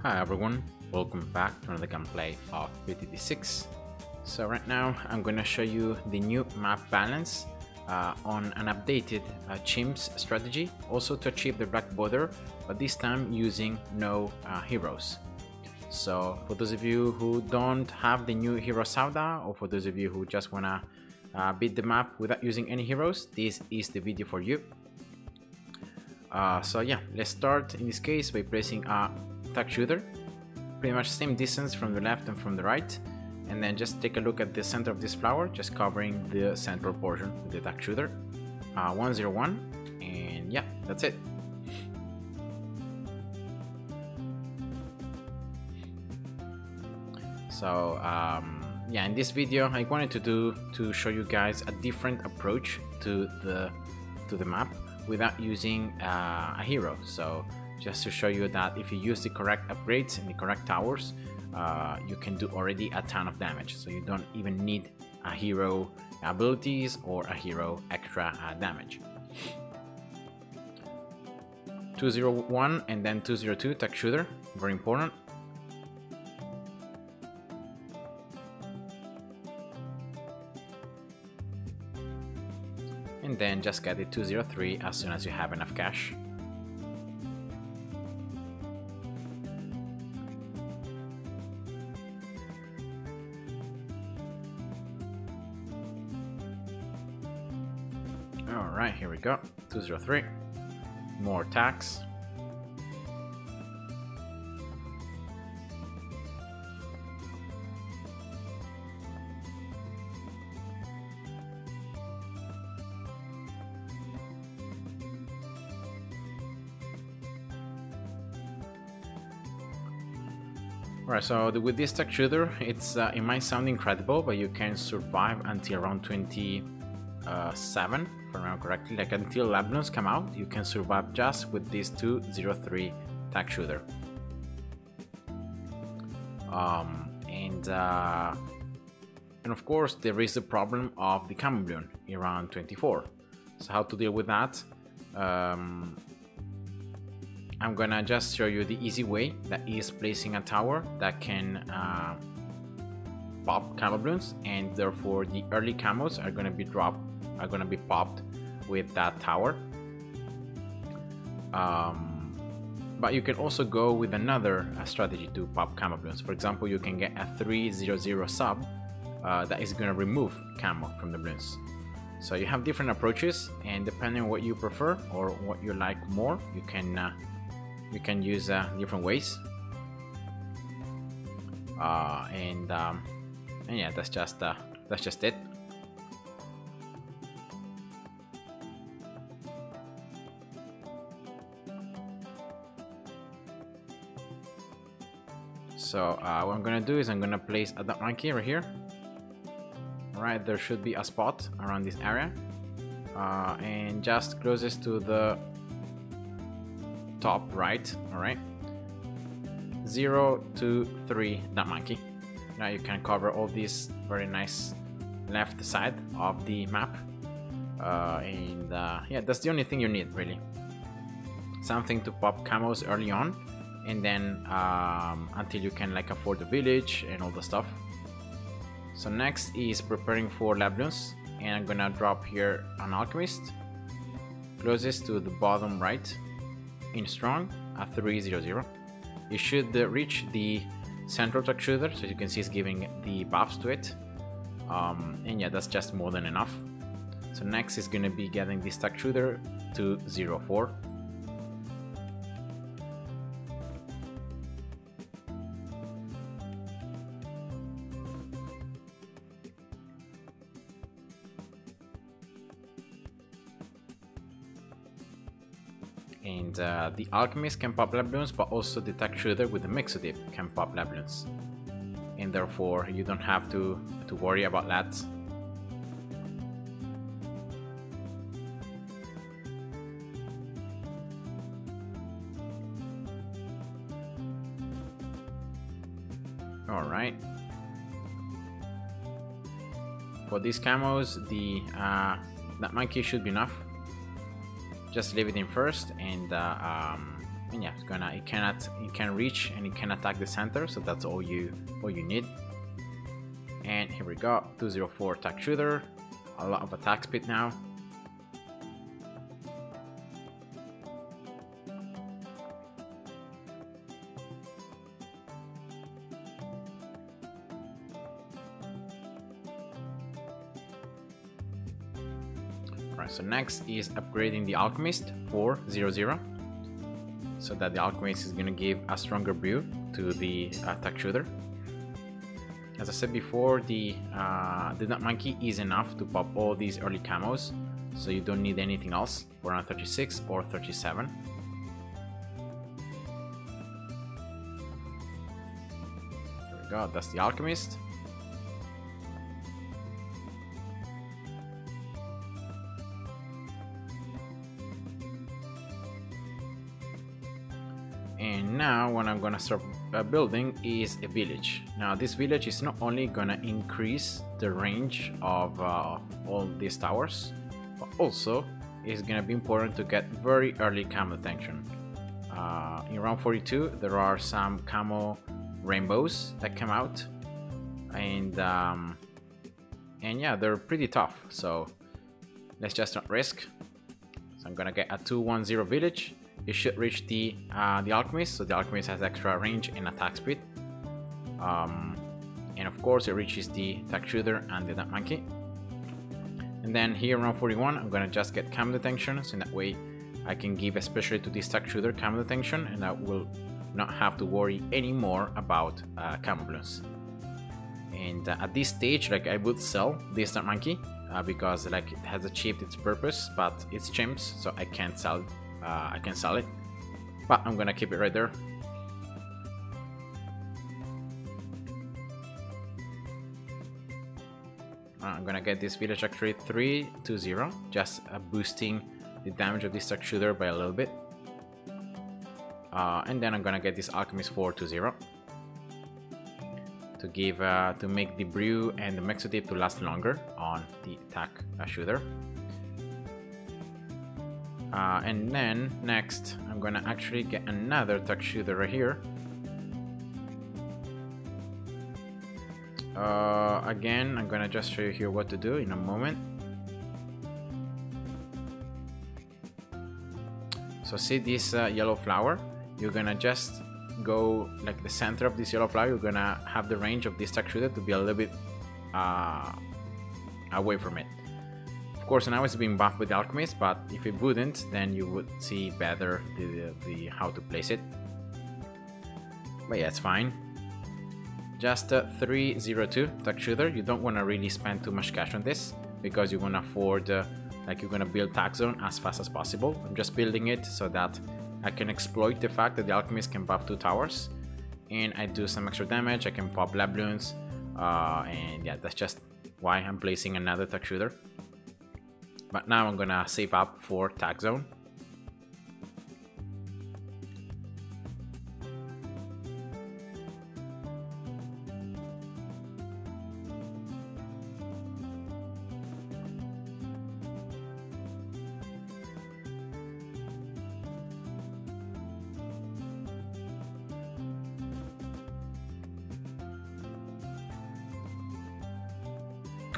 Hi everyone, welcome back to another gameplay of BTD6. So right now I'm gonna show you the new map balance on an updated Chimps strategy, also to achieve the Black Border, but this time using no heroes. So for those of you who don't have the new hero Sauda, or for those of you who just wanna beat the map without using any heroes, this is the video for you. So yeah, let's start in this case by placing a tag shooter, pretty much same distance from the left and from the right, and then just take a look at the center of this flower, just covering the central portion with the tag shooter. 101, and yeah, that's it. So yeah, in this video I wanted to show you guys a different approach to the map without using a hero. So just to show you that if you use the correct upgrades and the correct towers, you can do already a ton of damage. So you don't even need a hero abilities or a hero extra damage. 201 and then 202 tag shooter, very important. And then just get the 203 as soon as you have enough cash. Alright, here we go. 203. More tax. Alright, so with this tag shooter, it might sound incredible, but you can survive until around 27, if I remember correctly. Like until Labyrinths come out, you can survive just with this 203 tag shooter. And of course there is the problem of the camo balloon around 24. So how to deal with that? I'm gonna just show you the easy way, that is placing a tower that can pop camo balloons, and therefore the early camos are gonna be popped with that tower. But you can also go with another strategy to pop camo balloons. For example, you can get a 300 sub that is gonna remove camo from the balloons. So you have different approaches, and depending on what you prefer or what you like more, you can use different ways. And yeah, that's just it. So what I'm gonna do is I'm gonna place a dot monkey right here. Alright, there should be a spot around this area, and just closest to the top right. Alright, 0, 2, 3 dot monkey. Now you can cover all this very nice left side of the map, and yeah, that's the only thing you need really. Something to pop camos early on, and then until you can like afford the village and all the stuff. So next is preparing for Labyrinths, and I'm gonna drop here an Alchemist closest to the bottom right in strong at 300. You should reach the central tag shooter, so you can see it's giving the buffs to it, and yeah, that's just more than enough. So next is gonna be getting this tag shooter to 04. And the Alchemist can pop Bloons, but also the tag shooter with the Mixodip can pop Bloons, and therefore you don't have to worry about that. Alright, for these camos, that monkey should be enough. Just leave it in first, and And yeah, it can reach and it can attack the center, so that's all you need. And here we go, 204 attack shooter, a lot of attack speed now. Alright, so next is upgrading the Alchemist 400, so that the Alchemist is gonna give a stronger brew to the attack shooter. As I said before, the Nut Monkey is enough to pop all these early camos, so you don't need anything else for around 36 or 37. There we go, that's the Alchemist. And now what I'm gonna start building is a village. Now this village is not only gonna increase the range of all these towers, but also is gonna be important to get very early camo detection. In round 42 there are some camo rainbows that come out, and yeah, they're pretty tough, so let's just not risk. So I'm gonna get a 210 village. It should reach the Alchemist, so the Alchemist has extra range and attack speed. And of course it reaches the attack shooter and the Nut Monkey. And then here around 41 I'm gonna just get camo detection, so in that way I can give especially to this attack shooter camo detection, and I will not have to worry anymore about camo balloons. And at this stage, like, I would sell this Nut Monkey because like it has achieved its purpose, but it's chimps, so I can't sell. I can sell it, but I'm gonna keep it right there. I'm gonna get this village actually 320, just boosting the damage of this attack shooter by a little bit. And then I'm gonna get this Alchemist 420 to give to make the brew and the Mexotip to last longer on the attack shooter. And then next I'm gonna actually get another attack shooter right here. Again, I'm gonna just show you here what to do in a moment. So see this yellow flower, you're gonna just go like the center of this yellow flower. You're gonna have the range of this attack shooter to be a little bit away from it. Of course, now it's being buffed with the Alchemist, but if it wouldn't, then you would see better the how to place it. But yeah, it's fine. Just 302 attack shooter. You don't want to really spend too much cash on this because you want to afford, like, you're gonna build tag zone as fast as possible. I'm just building it so that I can exploit the fact that the Alchemist can buff 2 towers, and I do some extra damage. I can pop Bloons, and yeah, that's just why I'm placing another attack shooter. But now I'm gonna save up for tag zone.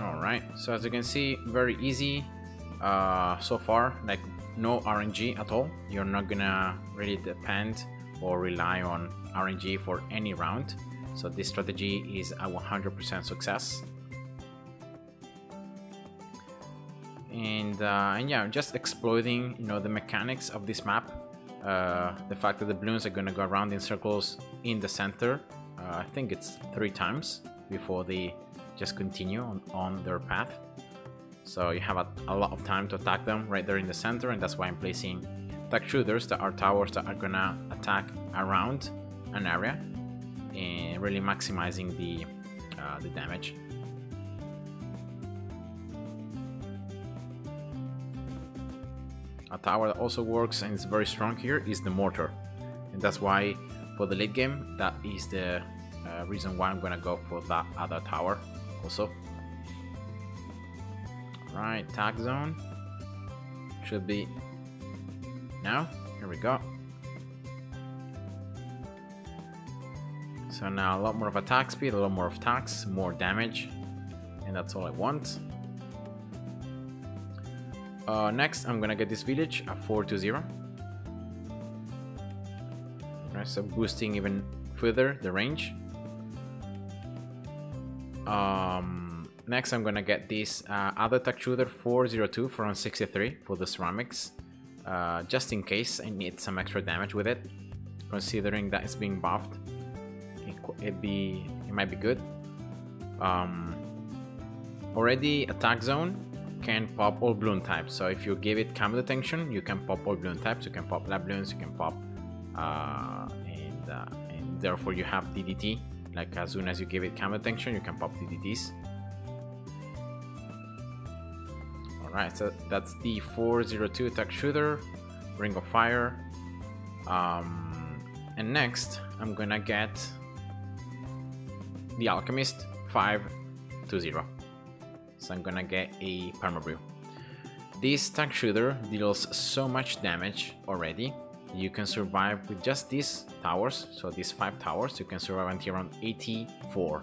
Alright, so as you can see, very easy so far, like no RNG at all. You're not gonna really depend or rely on RNG for any round, so this strategy is a 100% success. And yeah, just exploiting, you know, the mechanics of this map, the fact that the balloons are gonna go around in circles in the center. I think it's 3 times before they just continue on their path, so you have a lot of time to attack them right there in the center, and that's why I'm placing attack shooters that are towers that are gonna attack around an area and really maximizing the damage. A tower that also works and is very strong here is the mortar, and that's why for the late game that is the reason why I'm gonna go for that other tower also. Alright, tag zone should be now. Here we go. So now a lot more of attack speed, a lot more of attacks, more damage, and that's all I want. Next, I'm gonna get this village at 420. Right, so boosting even further the range. Next, I'm gonna get this other attack shooter 402 from 63 for the ceramics, just in case I need some extra damage with it. Considering that it's being buffed, it might be good. Already, attack zone can pop all Bloon types. So if you give it Camel Detention, you can pop all Bloon types. You can pop Labyrinths, you can pop, and therefore you have DDT. Like as soon as you give it Camel Detention, you can pop DDTs. Alright, so that's the 402 attack shooter, Ring of Fire. And next, I'm gonna get the Alchemist 520. So I'm gonna get a Permabrew. This tank shooter deals so much damage already. You can survive with just these towers, so these 5 towers, you can survive until around 84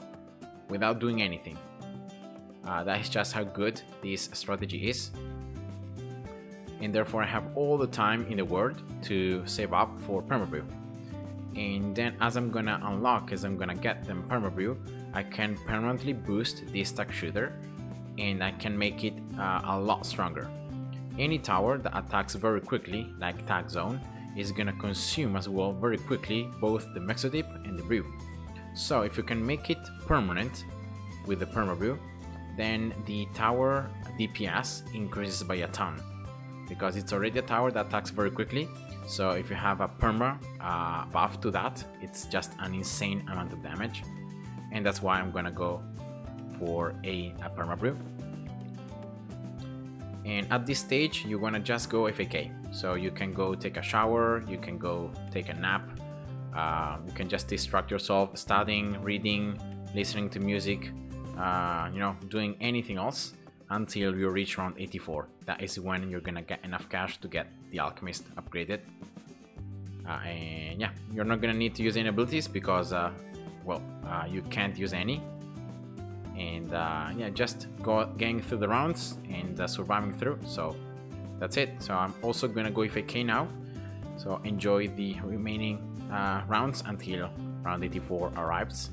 without doing anything. That is just how good this strategy is. And therefore I have all the time in the world to save up for Permabrew. And then as I'm gonna unlock, as I'm gonna get them Permabrew, I can permanently boost this tank shooter and I can make it a lot stronger. Any tower that attacks very quickly, like Tag Zone, is gonna consume as well very quickly both the Mexodip and the Brew. So if you can make it permanent with the Permabrew, then the tower DPS increases by a ton, because it's already a tower that attacks very quickly. So if you have a perma buff to that, it's just an insane amount of damage, and that's why I'm gonna go for a Permabrew. And at this stage, you wanna just go FAK. So you can go take a shower, you can go take a nap, you can just distract yourself, studying, reading, listening to music, you know, doing anything else until you reach around 84. That is when you're gonna get enough cash to get the Alchemist upgraded. And yeah, you're not gonna need to use any abilities because, well, you can't use any. And yeah, just getting through the rounds and surviving through. So that's it. So I'm also gonna go FAK now. So enjoy the remaining rounds until round 84 arrives.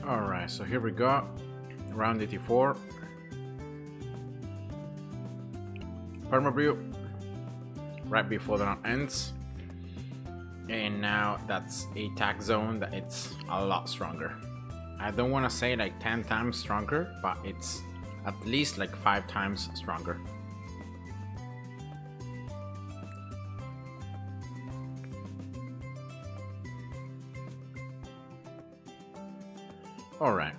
Alright, so here we go. Round 84. Permabrew. Right before the round ends. And now that's a attack zone that it's a lot stronger. I don't want to say like 10 times stronger, but it's at least like 5 times stronger. Alright,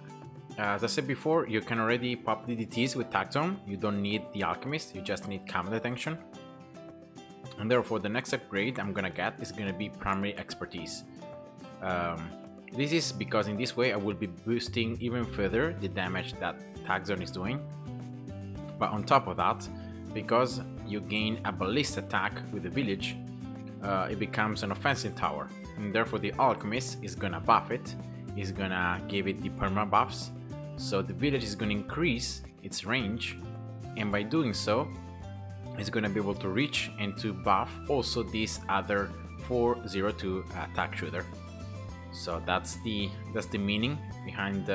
as I said before, you can already pop DDTs with Tact Zone. You don't need the Alchemist, you just need Common Detection. And therefore the next upgrade I'm gonna get is gonna be Primary Expertise. This is because in this way I will be boosting even further the damage that Tact Zone is doing. But on top of that, because you gain a Ballista attack with the village, it becomes an offensive tower. And therefore the Alchemist is gonna buff it. Is gonna give it the perma buffs, so the village is gonna increase its range, and by doing so it's gonna be able to reach and to buff also this other 402 attack shooter. So that's the meaning behind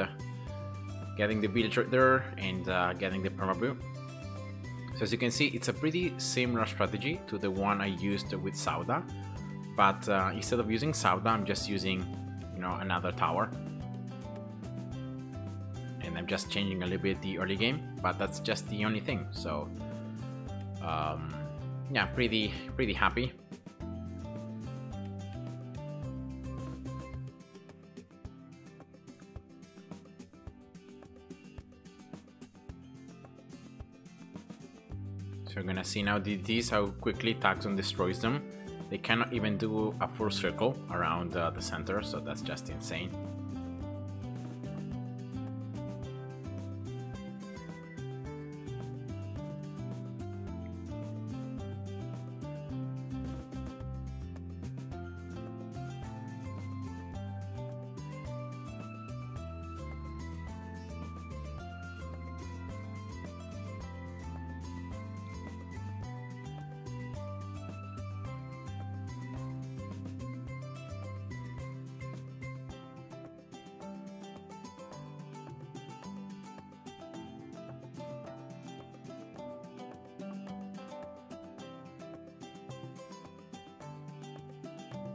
getting the village right there and getting the perma brew. So as you can see, it's a pretty similar strategy to the one I used with Sauda, but instead of using Sauda, I'm just using another tower, and I'm just changing a little bit the early game, but that's just the only thing. So yeah, pretty happy. So we're gonna see now DDTs, how quickly Tact Zone destroys them. They cannot even do a full circle around the center, so that's just insane.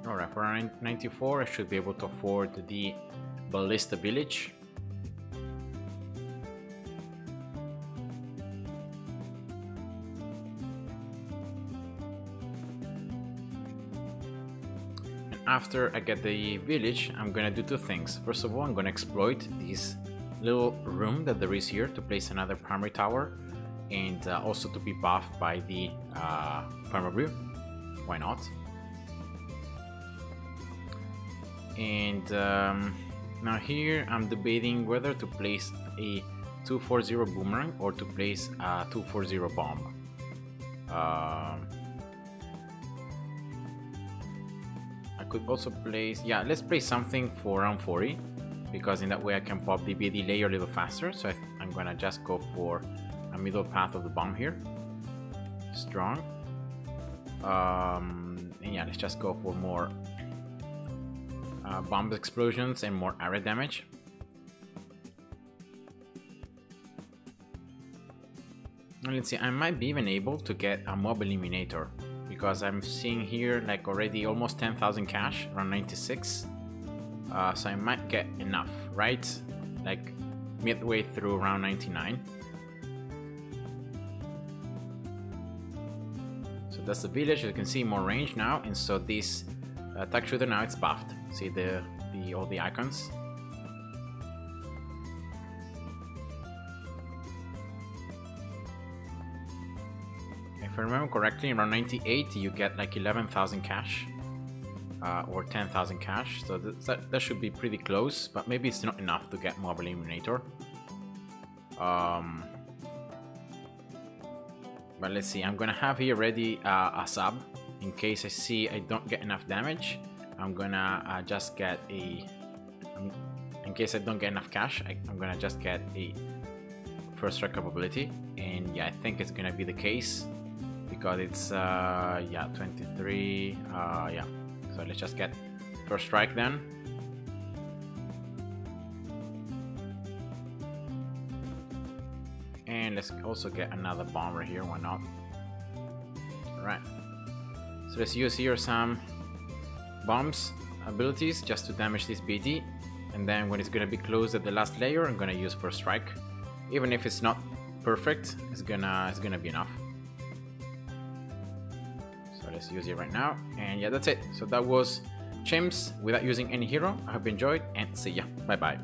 Alright, for 94 I should be able to afford the Ballista Village. And after I get the village, I'm gonna do 2 things. First of all, I'm gonna exploit this little room that there is here to place another primary tower, and also to be buffed by the Permabrew. Why not? And now here I'm debating whether to place a 240 boomerang or to place a 240 bomb. I could also place, yeah, let's place something for round 40, because in that way I can pop the BD layer a little faster. So I'm gonna just go for a middle path of the bomb here. Strong. And yeah, let's just go for more bomb explosions and more area damage. And let's see, I might be even able to get a mob eliminator, because I'm seeing here like already almost 10,000 cash, around 96. So I might get enough, right? Like midway through round 99. So that's the village. You can see more range now, and so this attack shooter now it's buffed. See all the icons. If I remember correctly, around 98 you get like 11,000 cash, or 10,000 cash. So that should be pretty close, but maybe it's not enough to get Mob Eliminator. But let's see. I'm gonna have here ready a sub in case I see I don't get enough damage. I'm gonna just get a, in case I don't get enough cash, I'm gonna just get a first strike capability. And yeah, I think it's gonna be the case, because it's yeah, 23, yeah. So let's just get first strike then. let's also get another bomb right here, why not? Alright. So let's use here some bombs abilities just to damage this BD. And then when it's gonna be close at the last layer, I'm gonna use First Strike. Even if it's not perfect, it's gonna be enough. So let's use it right now. And yeah, that's it. So that was Chimps without using any hero. I hope you enjoyed and see ya. Bye bye.